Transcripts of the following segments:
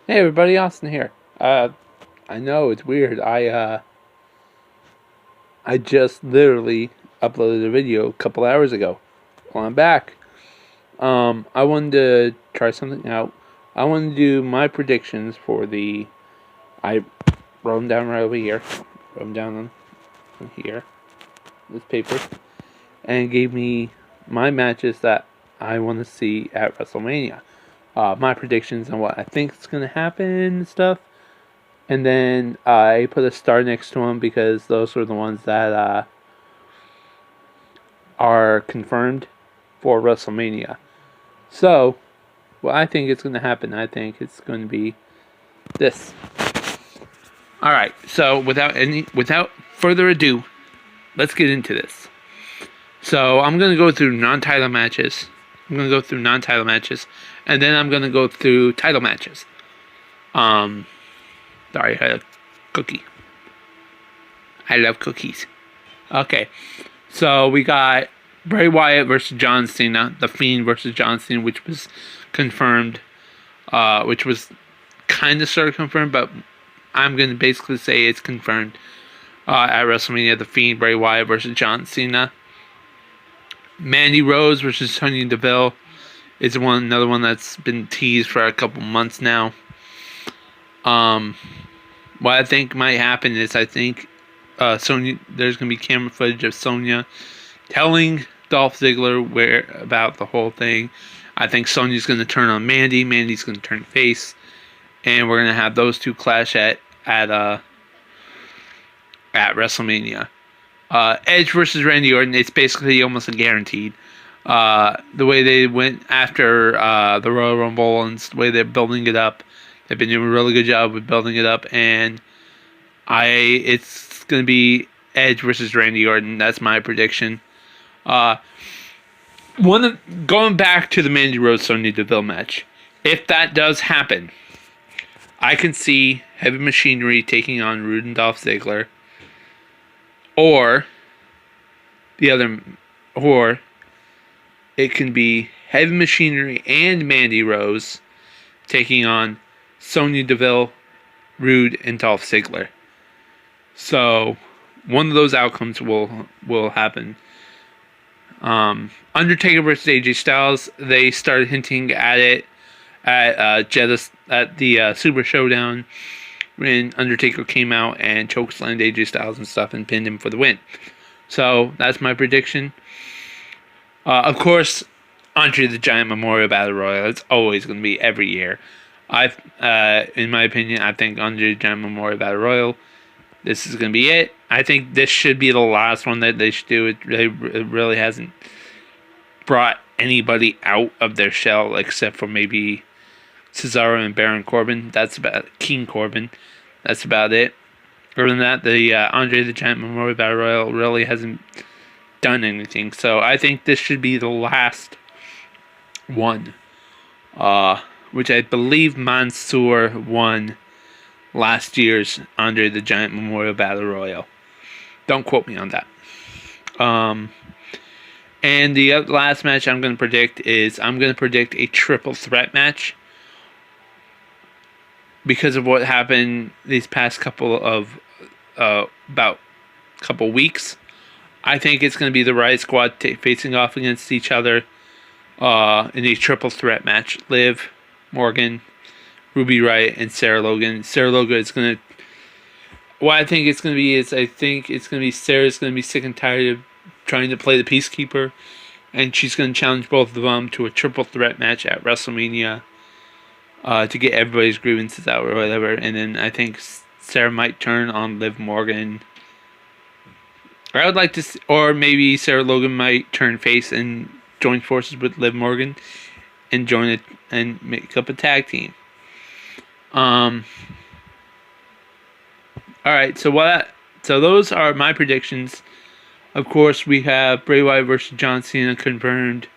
Hey everybody, Austin here. I know it's weird. I just literally uploaded a video a couple hours ago. Well, I'm back. I wanted to try something out. I wanted to do my predictions for the. I wrote them down right over here. Wrote them down on here, this paper, and it gave me my matches that I want to see at WrestleMania. My predictions on what I think is going to happen and stuff. And then I put a star next to them because those were the ones that are confirmed for WrestleMania. So, what I think is going to happen, I think it's going to be this. All right. So, without further ado, let's get into this. So, I'm going to go through non-title matches. And then I'm going to go through title matches. Sorry, I had a cookie. I love cookies. Okay, so we got Bray Wyatt versus John Cena, The Fiend versus John Cena, which was confirmed, which was kind of sort of confirmed, but I'm going to basically say it's confirmed at WrestleMania. The Fiend, Bray Wyatt versus John Cena. Mandy Rose versus Sonya Deville is another one that's been teased for a couple months now. What I think might happen is I think Sonya. There's going to be camera footage of Sonya telling Dolph Ziggler about the whole thing. I think Sonya's going to turn on Mandy. Mandy's going to turn face, and we're going to have those two clash at WrestleMania. Edge versus Randy Orton. It's basically almost a guaranteed. The way they went after the Royal Rumble and the way they're building it up. They've been doing a really good job with building it up, and it's going to be Edge versus Randy Orton. That's my prediction. Going back to the Mandy Rose Sonya Deville match, if that does happen, I can see Heavy Machinery taking on Rude and Dolph Ziggler, or it can be Heavy Machinery and Mandy Rose taking on Sonya Deville, Rude, and Dolph Ziggler. So, one of those outcomes will happen. Undertaker versus AJ Styles. They started hinting at it at the Super Showdown when Undertaker came out and chokeslammed AJ Styles and stuff and pinned him for the win. So that's my prediction. Of course, Andre the Giant Memorial Battle Royal. It's always going to be every year. In my opinion, I think Andre the Giant Memorial Battle Royal. This is going to be it. I think this should be the last one that they should do. It really hasn't brought anybody out of their shell except for maybe Cesaro and Baron Corbin. That's about King Corbin. That's about it. Other than that, the Andre the Giant Memorial Battle Royal really hasn't done anything. So I think this should be the last one. Which I believe Mansoor won last year's Andre the Giant Memorial Battle Royal. Don't quote me on that. And the last match I'm going to predict is a triple threat match. Because of what happened these past couple weeks, I think it's going to be the Riot Squad facing off against each other in a triple threat match. Liv Morgan, Ruby Riott, and Sarah Logan. Sarah Logan is going to... What I think it's going to be is Sarah's going to be sick and tired of trying to play the Peacekeeper, and she's going to challenge both of them to a triple threat match at WrestleMania to get everybody's grievances out or whatever. And then I think Sarah might turn on Liv Morgan. Or I would like to... Or maybe Sarah Logan might turn face and join forces with Liv Morgan and join it and make up a tag team. Alright, so those are my predictions. Of course, we have Bray Wyatt versus John Cena confirmed.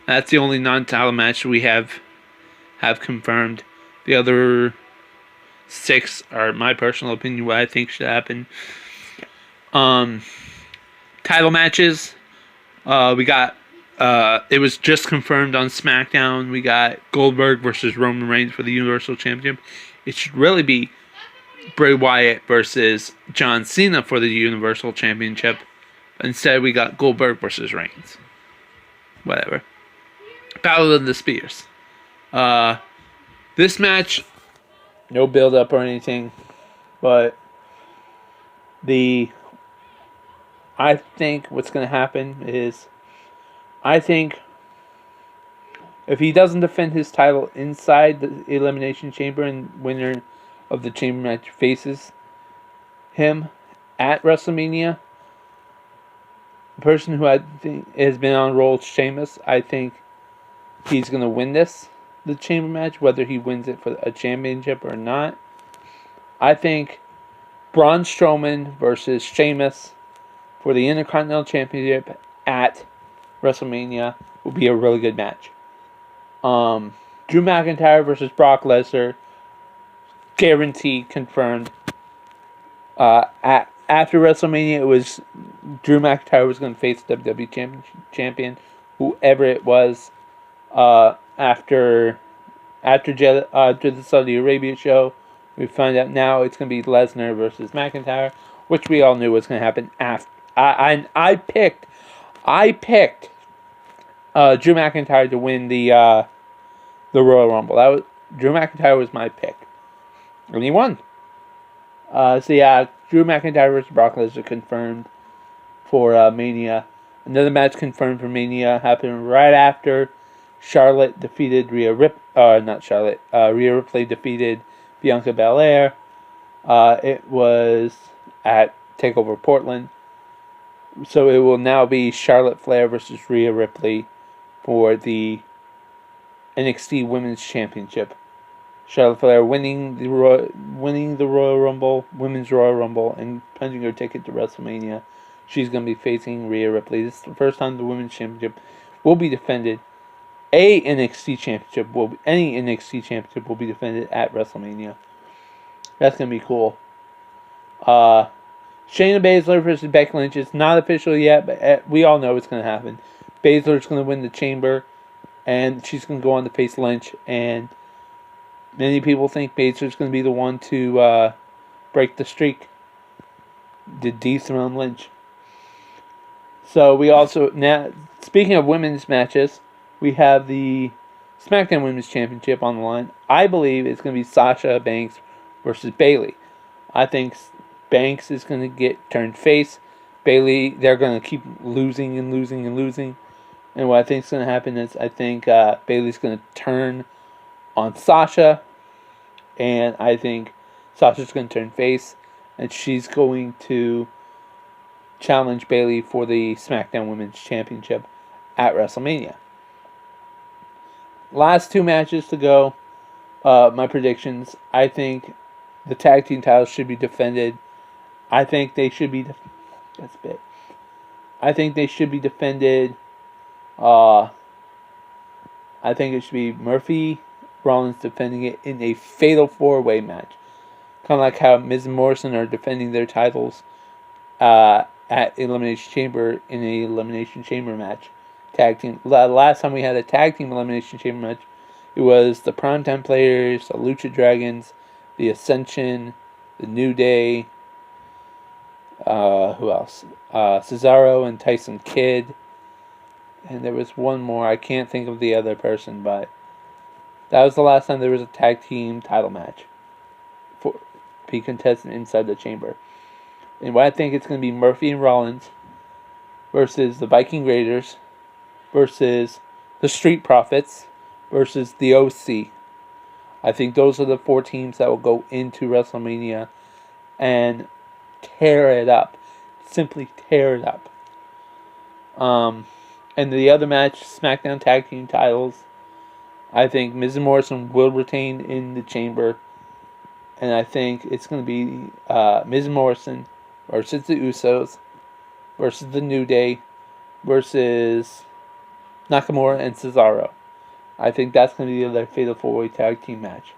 That's the only non-title match we have confirmed. The other 6 are my personal opinion, what I think should happen. Title matches. We got It was just confirmed on SmackDown. We got Goldberg versus Roman Reigns for the Universal Championship. It should really be Bray Wyatt versus John Cena for the Universal Championship. Instead, we got Goldberg versus Reigns. Whatever. Battle of the Spears. This match, no build up or anything, but I think what's going to happen is, I think if he doesn't defend his title inside the Elimination Chamber and winner of the Chamber match faces him at WrestleMania, the person who I think has been on roll, Sheamus, I think he's going to win the Chamber match, whether he wins it for a championship or not. I think Braun Strowman versus Sheamus for the Intercontinental Championship at WrestleMania will be a really good match. Drew McIntyre versus Brock Lesnar, guaranteed, confirmed. After WrestleMania, it was Drew McIntyre was going to face WWE champion, whoever it was. After the Saudi Arabia show, we find out now it's going to be Lesnar versus McIntyre, which we all knew was going to happen. I picked Drew McIntyre to win the Royal Rumble. Drew McIntyre was my pick, and he won. Drew McIntyre versus Brock Lesnar confirmed for Mania. Another match confirmed for Mania happened right after Charlotte defeated Rhea Ripley defeated Bianca Belair. It was at TakeOver Portland. So it will now be Charlotte Flair versus Rhea Ripley for the NXT Women's Championship. Charlotte Flair winning the Royal Rumble, Women's Royal Rumble, and punching her ticket to WrestleMania. She's going to be facing Rhea Ripley. This is the first time the Women's Championship will be defended. Any NXT Championship will be defended at WrestleMania. That's going to be cool. Shayna Baszler versus Becky Lynch is not official yet, but we all know it's going to happen. Baszler's going to win the Chamber, and she's going to go on to face Lynch, and many people think Baszler's going to be the one to break the streak, to dethrone Lynch. So we also, now, speaking of women's matches, we have the SmackDown Women's Championship on the line. I believe it's going to be Sasha Banks versus Bayley. I think Banks is going to get turned face. Bayley, they're going to keep losing and losing and losing. And what I think is going to happen is I think Bayley's going to turn on Sasha. And I think Sasha's going to turn face. And she's going to challenge Bayley for the SmackDown Women's Championship at WrestleMania. Last two matches to go. My predictions. I think the tag team titles should be defended. I think they should be. I think they should be defended. I think it should be Murphy, Rollins defending it in a fatal 4-way match. Kind of like how Miz and Morrison are defending their titles at Elimination Chamber in a Elimination Chamber match. Tag team. Last time we had a tag team Elimination Chamber match, it was the Primetime Players, the Lucha Dragons, the Ascension, the New Day. Who else? Cesaro and Tyson Kidd. And there was one more. I can't think of the other person, but that was the last time there was a tag team title match for be contested inside the chamber. And what I think it's going to be Murphy and Rollins versus the Viking Raiders versus the Street Profits versus the OC. I think those are the 4 teams that will go into WrestleMania and tear it up. Simply tear it up. And the other match, SmackDown Tag Team titles, I think Miz and Morrison will retain in the chamber. And I think it's going to be Miz and Morrison versus the Usos versus the New Day versus Nakamura and Cesaro. I think that's going to be the other fatal 4-way tag team match.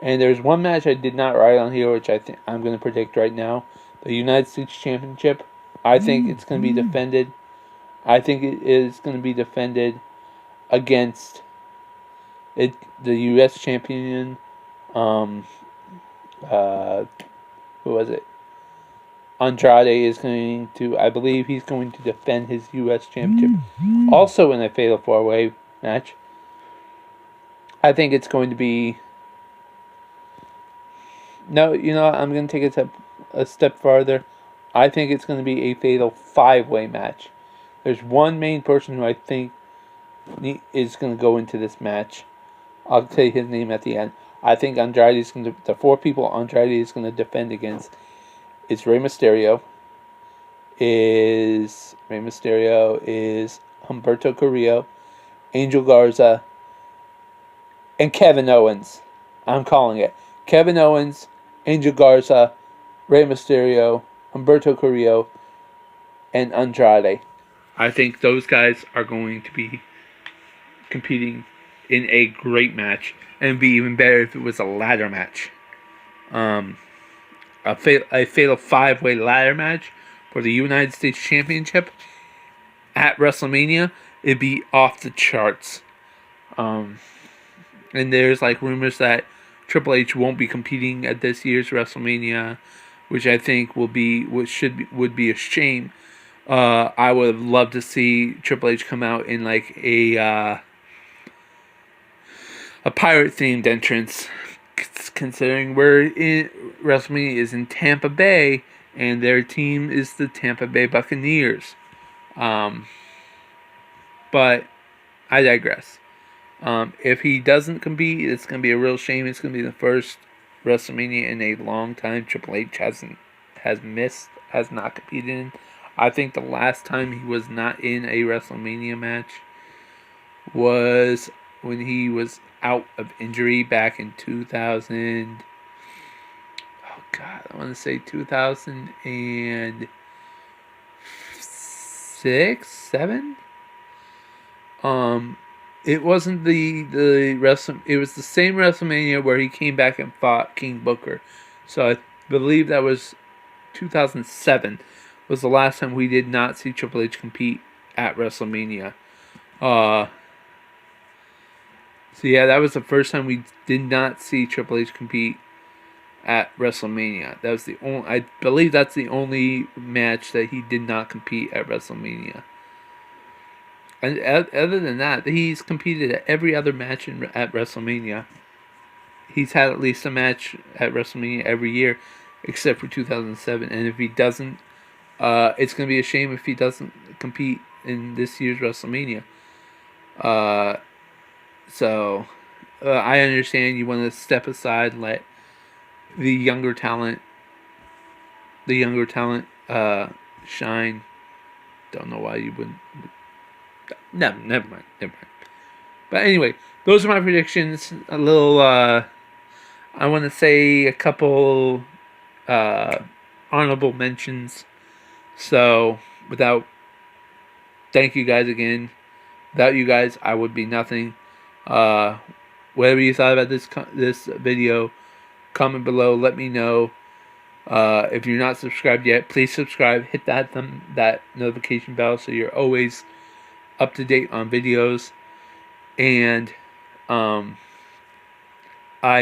And there's one match I did not write on here, which I think I'm going to predict right now. The United States Championship. I think it's going to be defended. I think it is going to be defended against the U.S. champion. Um, who was it? Andrade is going to, I believe he's going to defend his U.S. championship. Also in a fatal 4-way match. I think it's going to be... No, I'm going to take it a step farther. I think it's going to be a fatal 5-way match. There's one main person who I think is going to go into this match. I'll tell you his name at the end. I think Andrade is going to... The 4 people Andrade is going to defend against is Rey Mysterio, is Humberto Carrillo, Angel Garza, and Kevin Owens. I'm calling it. Kevin Owens, Angel Garza, Rey Mysterio, Humberto Carrillo, and Andrade. I think those guys are going to be competing in a great match, and it'd be even better if it was a ladder match. A fatal 5-way ladder match for the United States Championship at WrestleMania. It'd be off the charts. And there's rumors that Triple H won't be competing at this year's WrestleMania, which I think would be a shame. I would have loved to see Triple H come out in a pirate themed entrance, considering WrestleMania is in Tampa Bay and their team is the Tampa Bay Buccaneers. But I digress. If he doesn't compete, it's going to be a real shame. It's going to be the first WrestleMania in a long time Triple H has not competed in. I think the last time he was not in a WrestleMania match was when he was out of injury back in 2000. Oh God, I want to say 2006, 7. It wasn't it was the same WrestleMania where he came back and fought King Booker. So I believe that was 2007 was the last time we did not see Triple H compete at WrestleMania. So yeah, that was the first time we did not see Triple H compete at WrestleMania. That was I believe that's the only match that he did not compete at WrestleMania. And other than that, he's competed at every other match at WrestleMania. He's had at least a match at WrestleMania every year, except for 2007. And if he doesn't, it's going to be a shame if he doesn't compete in this year's WrestleMania. So I understand you want to step aside and let the younger talent shine. Don't know why you wouldn't. No, never mind. But anyway, those are my predictions. A little, I want to say a couple honorable mentions. So, thank you guys again. Without you guys, I would be nothing. Whatever you thought about this video, comment below. Let me know. If you're not subscribed yet, please subscribe. Hit that notification bell so you're always up to date on videos. And I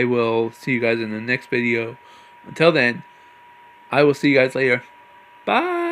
will see you guys in the next video. Until then, I will see you guys later. Bye.